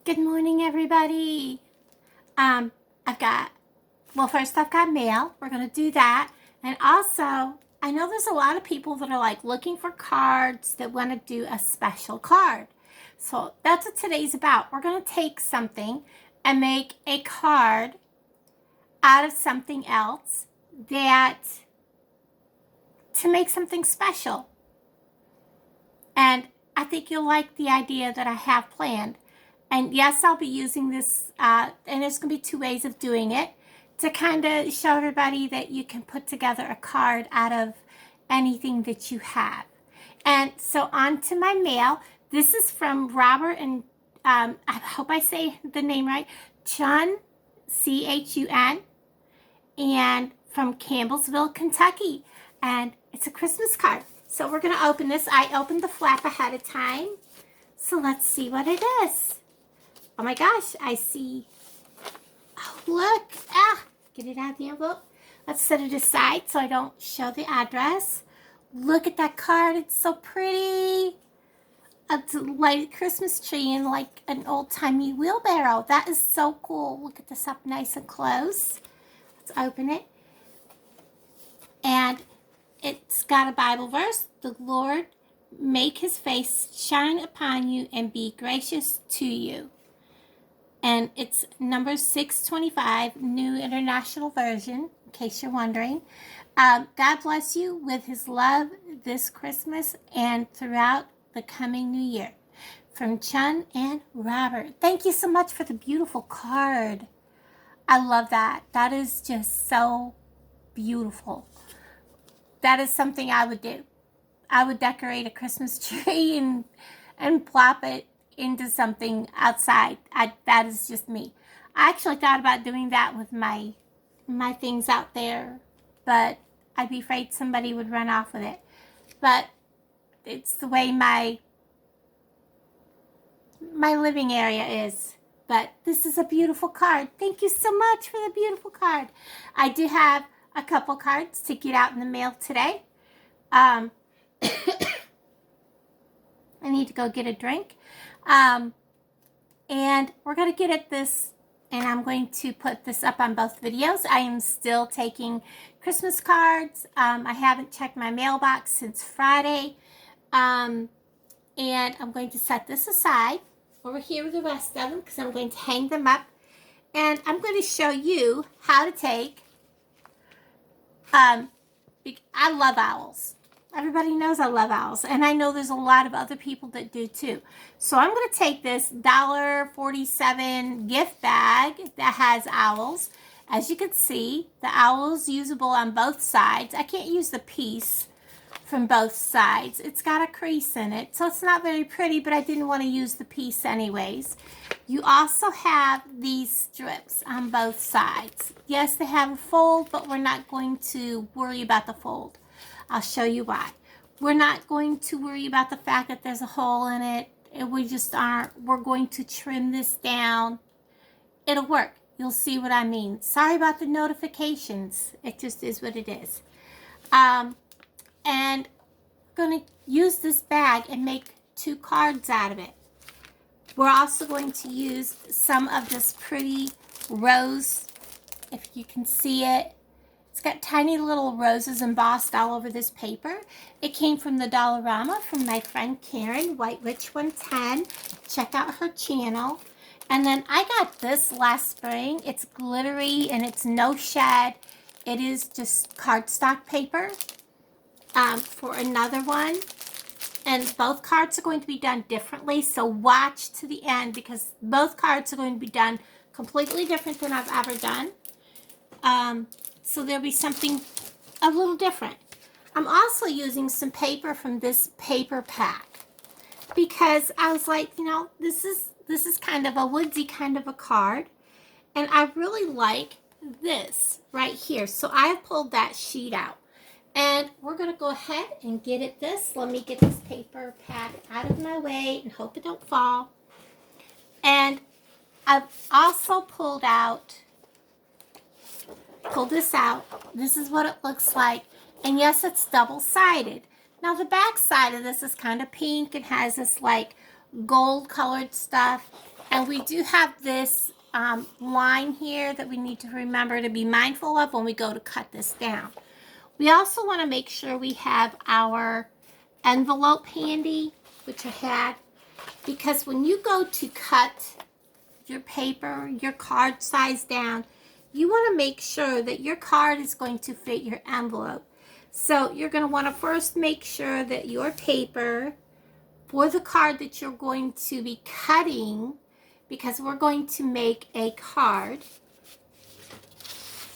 Good morning, everybody. Um, first I've got mail. We're going to do that. And also, I know there's a lot of people that are like looking for cards that want to do a special card. So that's what today's about. We're going to take something and make a card out of something else that to make something special. And I think you'll like the idea that I have planned. And yes, I'll be using this, and there's going to be two ways of doing it to kind of show everybody that you can put together a card out of anything that you have. And so on to my mail. This is from Robert and I hope I say the name right, Chun, Chun, and from Campbellsville, Kentucky. And it's a Christmas card. So we're going to open this. I opened the flap ahead of time. So let's see what it is. Oh my gosh, I see. Oh, look. Get it out of the envelope. Let's set it aside so I don't show the address. Look at that card. It's so pretty. It's like a Christmas tree and like an old-timey wheelbarrow. That is so cool. Look at this up nice and close. Let's open it. And it's got a Bible verse. The Lord make his face shine upon you and be gracious to you. And it's number 625, New International Version, in case you're wondering. God bless you with his love this Christmas and throughout the coming new year. From Chun and Robert. Thank you so much for the beautiful card. I love that. That is just so beautiful. That is something I would do. I would decorate a Christmas tree and plop it into something outside. That is just me. I actually thought about doing that with my things out there, but I'd be afraid somebody would run off with it. But it's the way my living area is. But this is a beautiful card. Thank you so much for the beautiful card. I do have a couple cards to get out in the mail today. I need to go get a drink. And we're going to get at this, and I'm going to put this up on both videos. I am still taking Christmas cards. I haven't checked my mailbox since Friday. And I'm going to set this aside over here with the rest of them because I'm going to hang them up. And I'm going to show you how to take, I love owls. Everybody knows I love owls, and I know there's a lot of other people that do too. So I'm going to take this $1.47 gift bag that has owls. As you can see, the owl is usable on both sides. I can't use the piece from both sides. It's got a crease in it, so it's not very pretty, but I didn't want to use the piece anyways. You also have these strips on both sides. Yes, they have a fold, but we're not going to worry about the fold. I'll show you why. We're not going to worry about the fact that there's a hole in it. We just aren't. We're going to trim this down. It'll work. You'll see what I mean. Sorry about the notifications. It just is what it is. And I'm going to use this bag and make 2 cards out of it. We're also going to use some of this pretty rose, if you can see it. It's got tiny little roses embossed all over this paper. It came from the Dollarama from my friend Karen, White Witch 110. Check out her channel. And then I got this last spring. It's glittery and it's no shed. It is just cardstock paper for another one. And both cards are going to be done differently. So watch to the end because both cards are going to be done completely different than I've ever done. So there'll be something a little different. I'm also using some paper from this paper pack because I was like, you know, this is kind of a woodsy kind of a card, and I really like this right here. So I have pulled that sheet out, and we're gonna go ahead and get at this. Let me get this paper pack out of my way and hope it don't fall. And I've also pulled this out. This is what it looks like. And yes, it's double-sided. Now the back side of this is kind of pink. It has this like gold colored stuff. And we do have this line here that we need to remember to be mindful of when we go to cut this down. We also want to make sure we have our envelope handy, which I had, because when you go to cut your paper, your card size down, you want to make sure that your card is going to fit your envelope. So you're going to want to first make sure that your paper for the card that you're going to be cutting, because we're going to make a card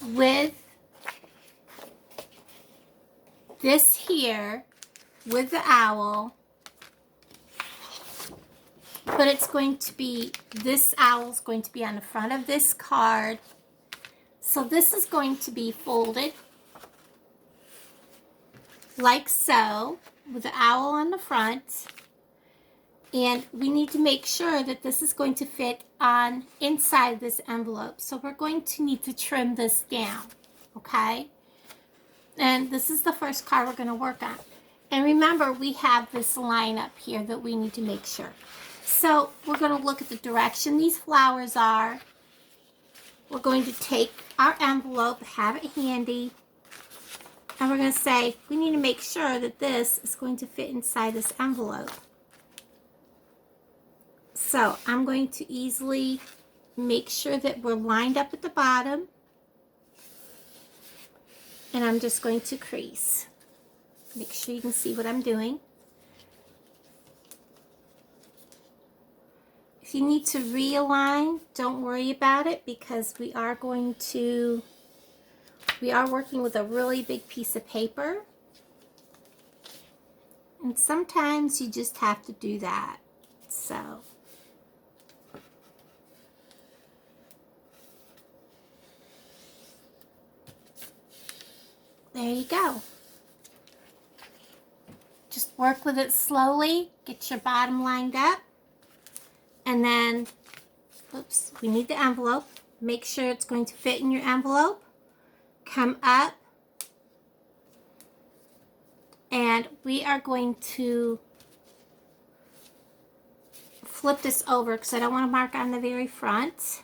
with this here, with the owl, but it's going to be, this owl is going to be on the front of this card. So this is going to be folded like so, with the owl on the front. And we need to make sure that this is going to fit on inside this envelope. So we're going to need to trim this down, okay? And this is the first card we're going to work on. And remember, we have this line up here that we need to make sure. So we're going to look at the direction these flowers are. We're going to take our envelope, have it handy, and we're going to say, we need to make sure that this is going to fit inside this envelope. So I'm going to easily make sure that we're lined up at the bottom. And I'm just going to crease. Make sure you can see what I'm doing. If you need to realign, don't worry about it, because we are working with a really big piece of paper. And sometimes you just have to do that. So there you go. Just work with it slowly. Get your bottom lined up. And then, oops, we need the envelope. Make sure it's going to fit in your envelope. Come up. And we are going to flip this over because I don't want to mark on the very front.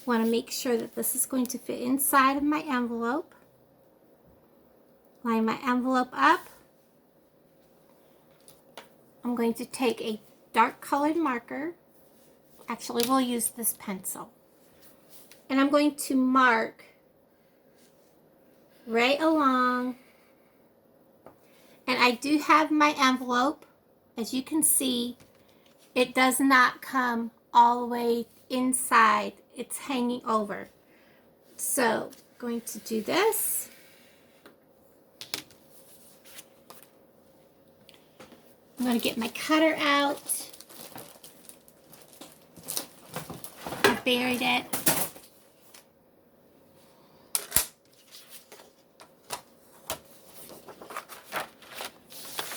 Want to make sure that this is going to fit inside of my envelope. Line my envelope up. I'm going to take a dark colored marker. Actually, we'll use this pencil. And I'm going to mark right along. And I do have my envelope. As you can see, it does not come all the way inside. It's hanging over. So, I'm going to do this. I'm going to get my cutter out. I buried it.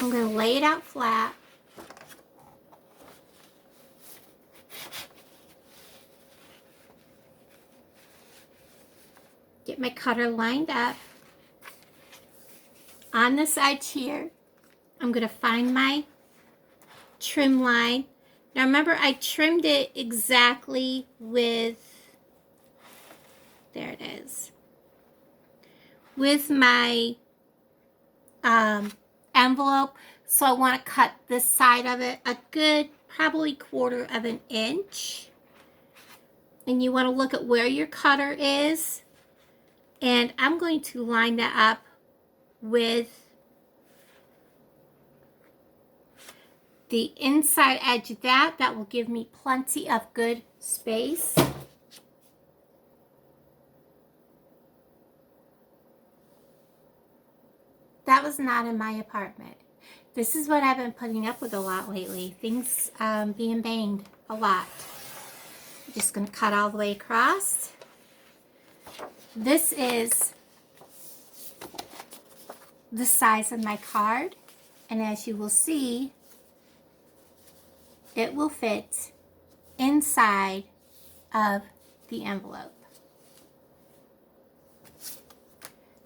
I'm going to lay it out flat. Get my cutter lined up. On this edge here, I'm going to find my trim line. Now remember, I trimmed it exactly with, there it is, with my envelope. So I want to cut this side of it a good, probably 1/4 of an inch. And you want to look at where your cutter is. And I'm going to line that up with the inside edge of that. That will give me plenty of good space. That was not in my apartment. This is what I've been putting up with a lot lately. Things being banged a lot. I'm just going to cut all the way across. This is the size of my card. And as you will see, it will fit inside of the envelope.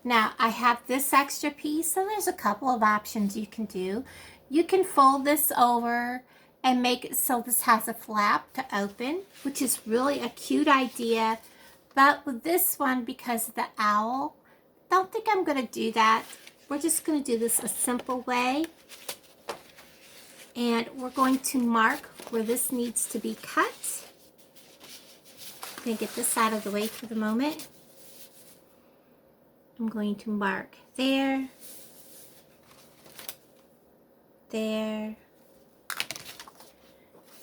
Now I have this extra piece, so there's a couple of options you can do. You can fold this over and make it so this has a flap to open, which is really a cute idea. But with this one, because of the owl, don't think I'm going to do that. We're just going to do this a simple way. And we're going to mark where this needs to be cut. I'm going to get this out of the way for the moment. I'm going to mark there, there,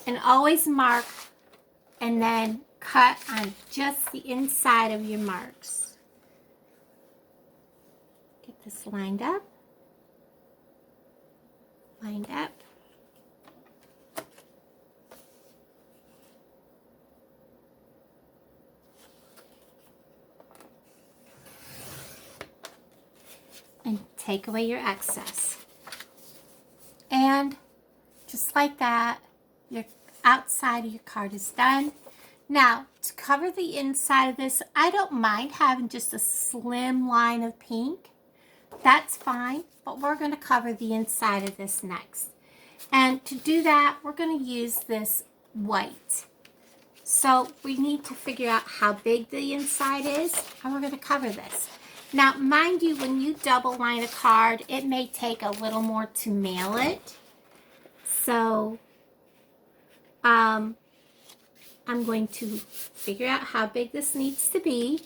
and always mark and then cut on just the inside of your marks. Get this lined up, lined up. And take away your excess. And just like that, your outside of your card is done. Now, to cover the inside of this, I don't mind having just a slim line of pink. That's fine, but we're going to cover the inside of this next. And to do that, we're going to use this white. So we need to figure out how big the inside is, and we're going to cover this. Now, mind you, when you double line a card, it may take a little more to mail it. So, I'm going to figure out how big this needs to be.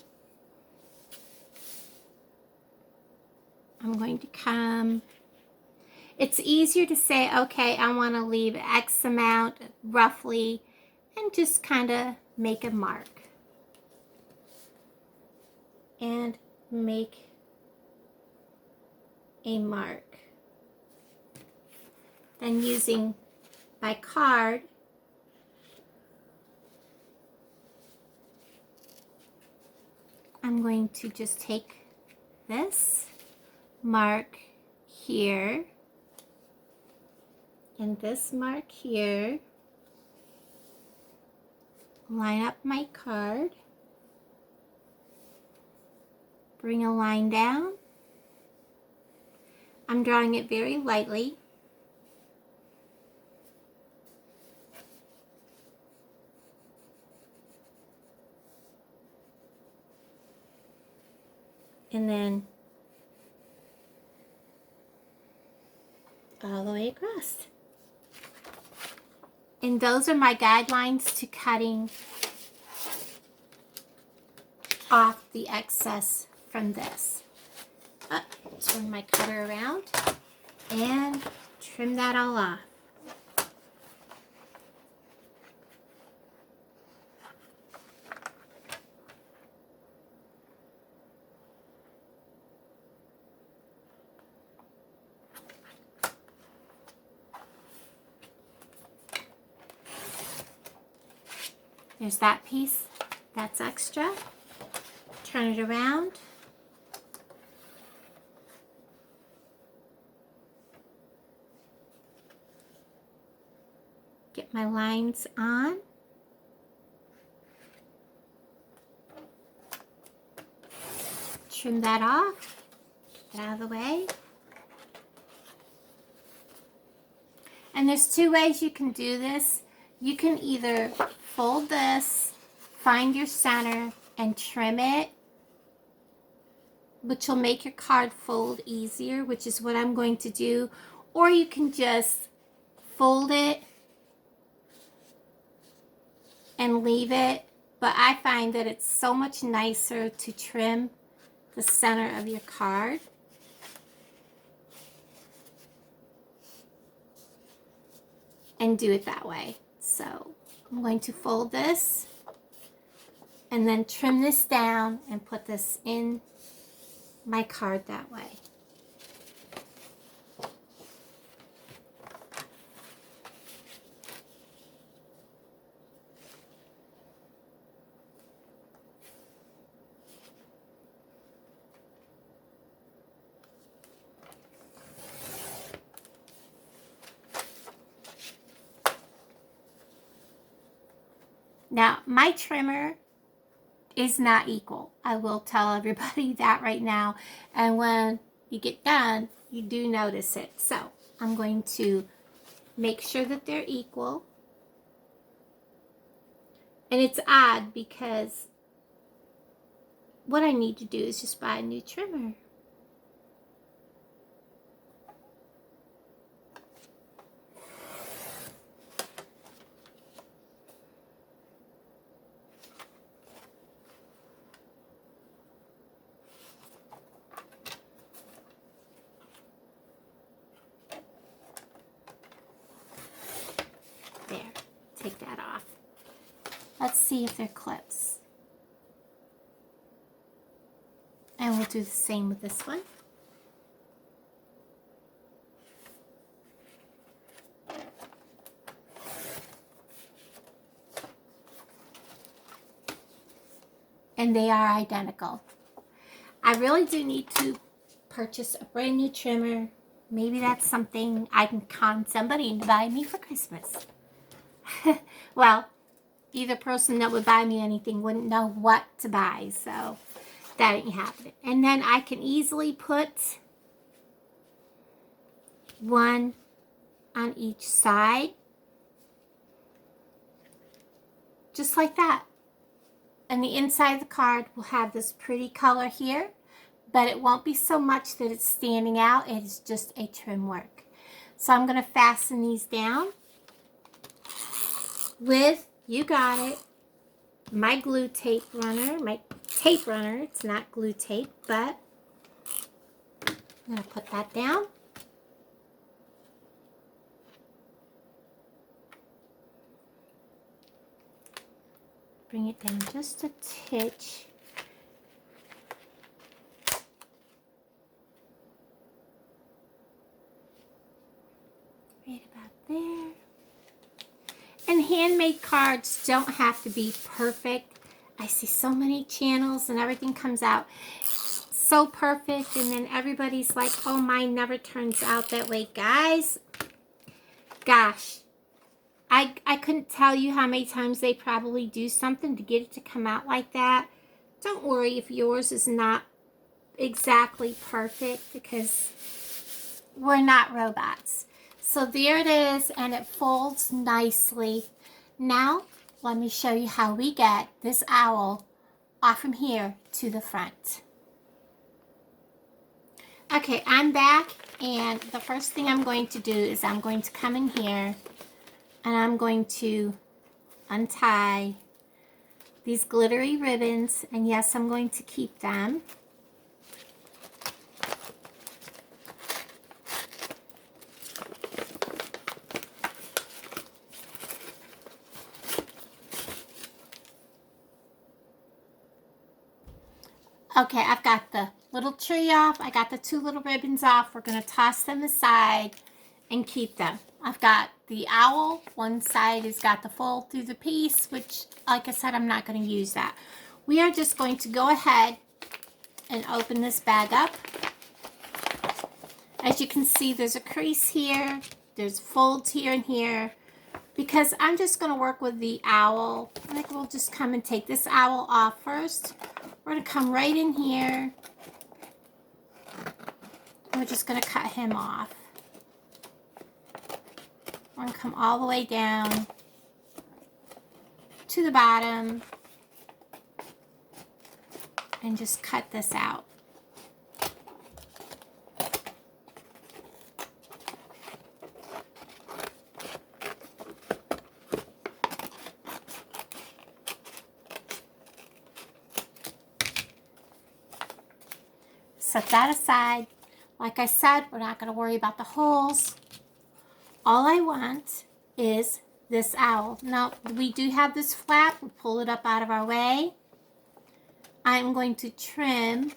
I'm going to come. It's easier to say, okay, I want to leave X amount roughly, and just kind of make a mark. And make a mark. Then using my card, I'm going to just take this, mark here, and this mark here, line up my card, bring a line down. I'm drawing it very lightly. And then all the way across. And those are my guidelines to cutting off the excess from this. Turn my cutter around and trim that all off. There's that piece, that's extra. Turn it around. Get my lines on. Trim that off, get that out of the way. And there's two ways you can do this. You can either fold this, find your center, and trim it, which will make your card fold easier, which is what I'm going to do. Or you can just fold it and leave it, but I find that it's so much nicer to trim the center of your card. And do it that way. So I'm going to fold this and then trim this down and put this in my card that way. Now, my trimmer is not equal. I will tell everybody that right now. And when you get done, you do notice it. So, I'm going to Make sure that they're equal. And it's odd because what I need to do is just buy a new trimmer. There, take that off. Let's see if they're clips. And we'll do the same with this one. And they are identical. I really do need to purchase a brand new trimmer. Maybe that's something I can con somebody into buying me for Christmas. Well, either person that would buy me anything wouldn't know what to buy, so that ain't happening. And then I can easily put one on each side, just like that. And the inside of the card will have this pretty color here, but it won't be so much that it's standing out. It's just a trim work. So I'm going to fasten these down with, you got it, my glue tape runner, my tape runner. It's not glue tape, but I'm going to put that down. Bring it down just a titch. Right about there. And handmade cards don't have to be perfect. I see so many channels and everything comes out so perfect, and then everybody's like, oh, mine never turns out that way. Guys, gosh, I couldn't tell you how many times they probably do something to get it to come out like that. Don't worry if yours is not exactly perfect, because we're not robots. So there it is, and it folds nicely. Now, let me show you how we get this owl off from here to the front. Okay, I'm back, and the first thing I'm going to do is I'm going to come in here and I'm going to untie these glittery ribbons, and yes, I'm going to keep them. Okay, I've got the little tree off. I got the two little ribbons off. We're going to toss them aside and keep them. I've got the owl. One side has got the fold through the piece, which, like I said, I'm not going to use that. We are just going to go ahead and open this bag up. As you can see, there's a crease here. There's folds here and here. Because I'm just going to work with the owl. I think we'll just come and take this owl off first. We're going to come right in here. We're just going to cut him off. We're going to come all the way down to the bottom and just cut this out. Set that aside. Like I said, we're not going to worry about the holes. All I want is this owl. Now, we do have this flap. We'll pull it up out of our way. I'm going to trim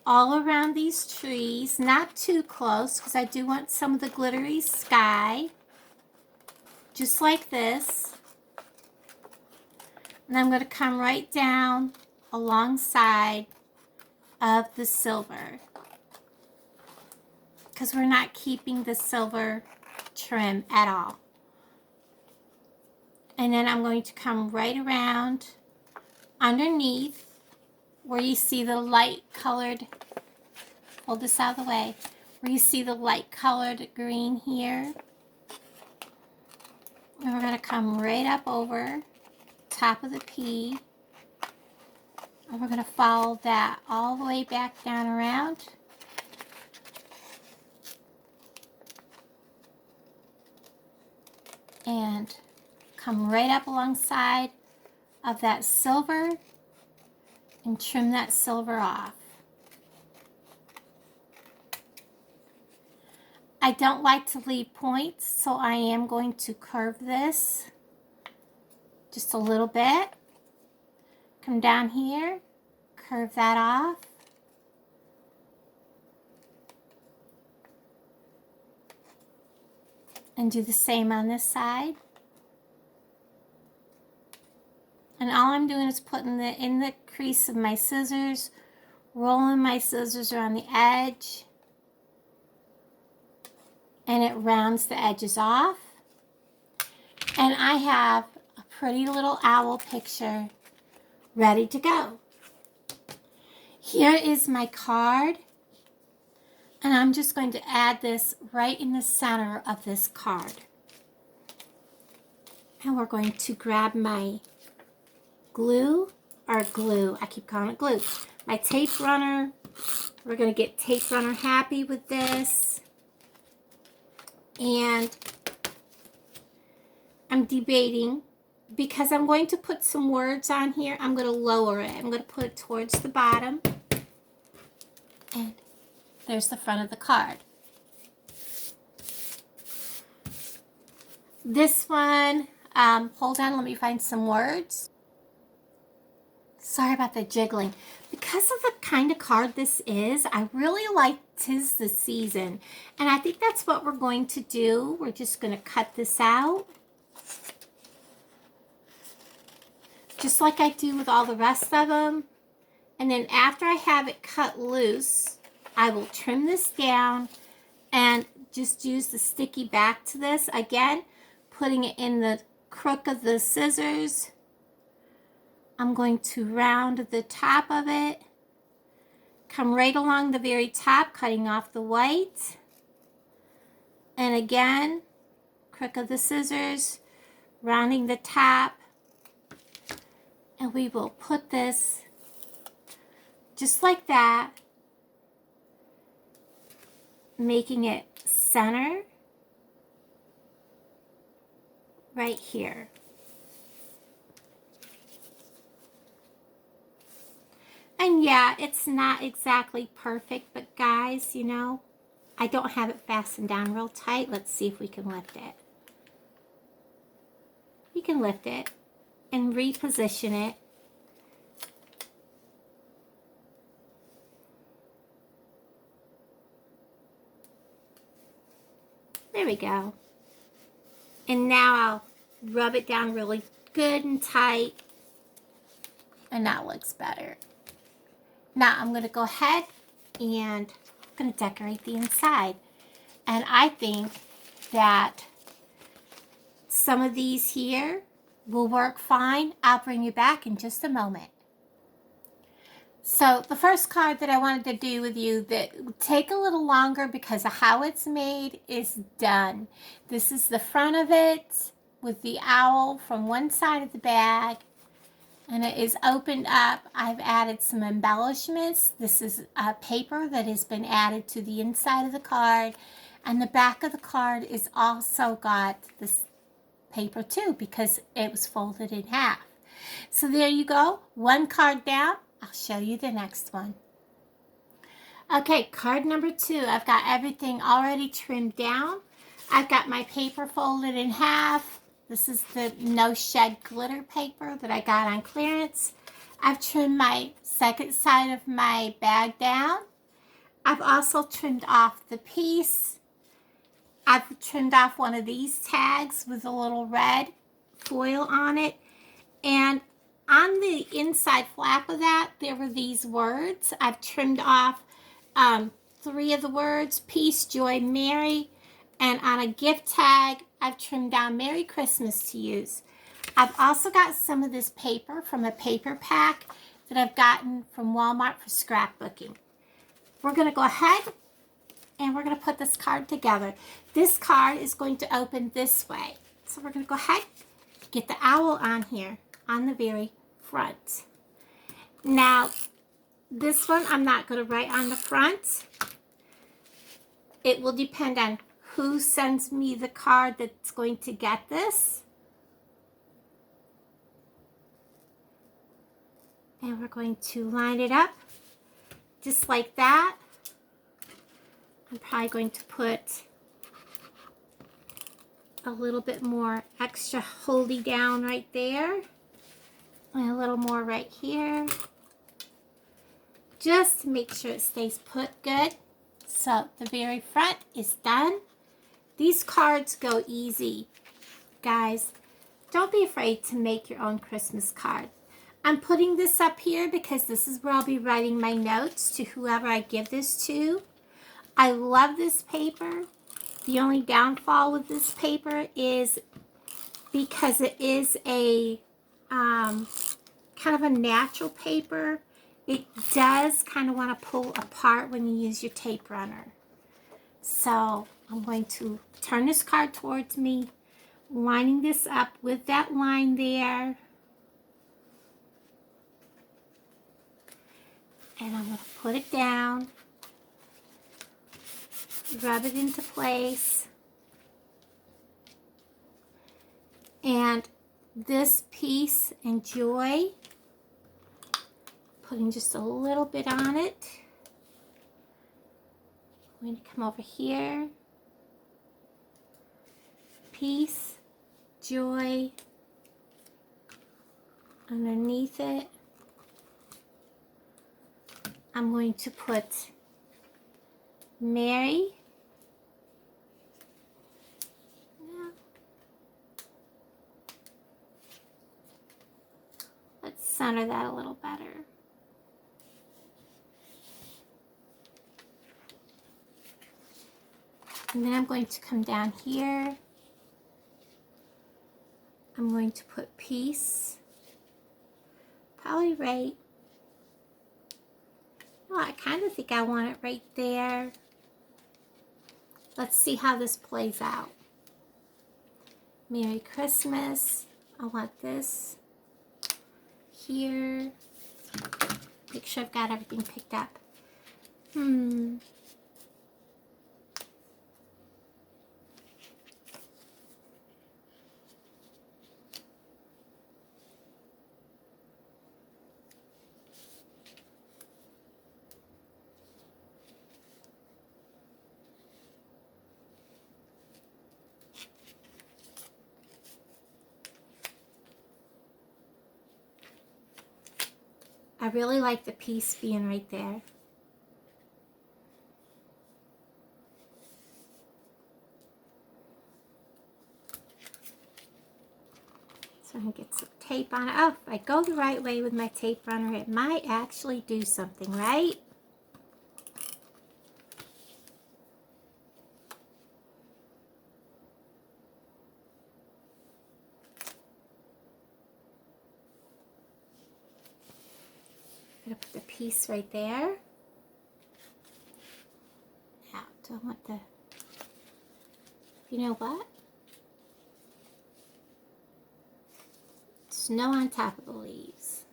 all around these trees. Not too close, because I do want some of the glittery sky. Just like this. And I'm going to come right down alongside of the silver, because we're not keeping the silver trim at all. And then I'm going to come right around underneath where you see the light colored, hold this out of the way, where you see the light colored green here. And we're going to come right up over top of the P. And we're going to follow that all the way back down around. And come right up alongside of that silver and trim that silver off. I don't like to leave points, so I am going to curve this just a little bit. Come down here, curve that off. And do the same on this side. And all I'm doing is putting in the crease of my scissors, rolling my scissors around the edge, and it rounds the edges off. And I have a pretty little owl picture ready to go. Here is my card, and I'm just going to add this right in the center of this card. And we're going to grab my glue, I keep calling it glue, my tape runner. We're going to get tape runner happy with this. And I'm debating, because I'm going to put some words on here, I'm going to lower it. I'm going to put it towards the bottom. And there's the front of the card. This one, hold on, let me find some words. Sorry about the jiggling. Because of the kind of card this is, I really like 'Tis the Season. And I think that's what we're going to do. We're just going to cut this out. Just like I do with all the rest of them. And then after I have it cut loose, I will trim this down and just use the sticky back to this. Again, putting it in the crook of the scissors. I'm going to round the top of it, come right along the very top, cutting off the white. And again, crook of the scissors, rounding the top. And we will put this just like that, making it center right here. And yeah, it's not exactly perfect, but guys, you know, I don't have it fastened down real tight. Let's see if we can lift it. You can lift it and reposition it. There we go. And now I'll rub it down really good and tight. And that looks better. Now I'm going to go ahead and I'm going to decorate the inside. And I think that some of these here will work fine. I'll bring you back in just a moment. So the first card that I wanted to do with you that would take a little longer because of how it's made is done. This is the front of it with the owl from one side of the bag. And it is opened up. I've added some embellishments. This is a paper that has been added to the inside of the card. And the back of the card is also got this paper too because it was folded in half. So there you go. One card down. I'll show you the next one. Okay, card number 2. I've got everything already trimmed down. I've got my paper folded in half. This is the No Shed glitter paper that I got on clearance. I've trimmed my second side of my bag down. I've also trimmed off the piece. I've trimmed off one of these tags with a little red foil on it. And on the inside flap of that, there were these words. I've trimmed off 3 of the words, peace, joy, merry. And on a gift tag, I've trimmed down Merry Christmas to use. I've also got some of this paper from a paper pack that I've gotten from Walmart for scrapbooking. We're going to go ahead and we're going to put this card together. This card is going to open this way. So we're going to go ahead, get the owl on here, on the very front. Now, this one I'm not going to write on the front. It will depend on who sends me the card that's going to get this. And we're going to line it up just like that. I'm probably going to put a little bit more extra holdy down right there. And a little more right here. Just to make sure it stays put good. So the very front is done. These cards go easy. Guys, don't be afraid to make your own Christmas card. I'm putting this up here because this is where I'll be writing my notes to whoever I give this to. I love this paper. The only downfall with this paper is because it is a kind of a natural paper. It does kind of want to pull apart when you use your tape runner. So I'm going to turn this card towards me, lining this up with that line there. And I'm going to put it down, rub it into place. And this peace and joy, putting just a little bit on it. I'm going to come over here. Peace, joy, underneath it. I'm going to put Mary. Let's center that a little better. And then I'm going to come down here. I'm going to put peace. Probably right. Oh, I kind of think I want it right there. Let's see how this plays out. Merry Christmas. I want this here. Make sure I've got everything picked up. I really like the piece being right there. So I'm going to get some tape on it. Oh, if I go the right way with my tape runner, it might actually do something, right? I'm going to put the piece right there. Now, do I want the, you know what? Snow on top of the leaves.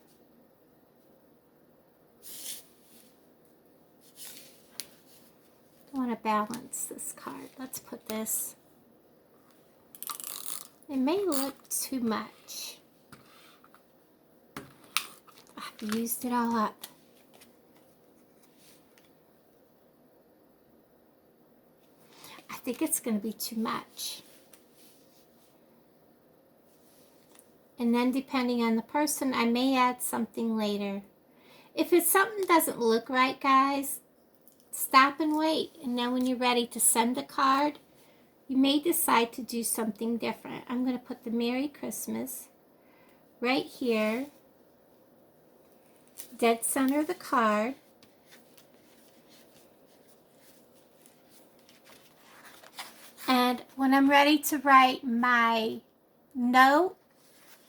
I want to balance this card. Let's put this. It may look too much. I've used it all up. I think it's going to be too much. And then depending on the person, I may add something later. If it's something that doesn't look right, guys, stop and wait. And then when you're ready to send the card, you may decide to do something different. I'm going to put the Merry Christmas right here, dead center of the card. And when I'm ready to write my note,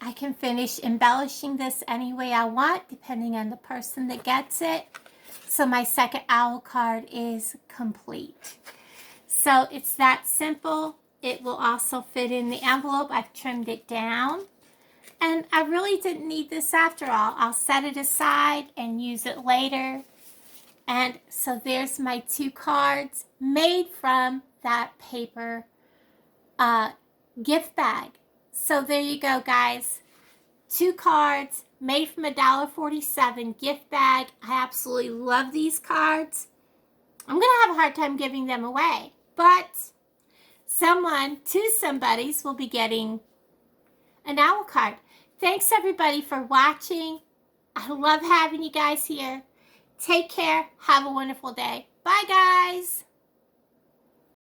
I can finish embellishing this any way I want, depending on the person that gets it. So my second owl card is complete. So it's that simple. It will also fit in the envelope. I've trimmed it down. And I really didn't need this after all. I'll set it aside and use it later. And so there's my 2 cards made from that paper gift bag. So there you go, guys. 2 cards made from $1.47 gift bag. I absolutely love these cards. I'm going to have a hard time giving them away. But two somebodies will be getting an owl card. Thanks everybody for watching. I love having you guys here. Take care. Have a wonderful day. Bye guys.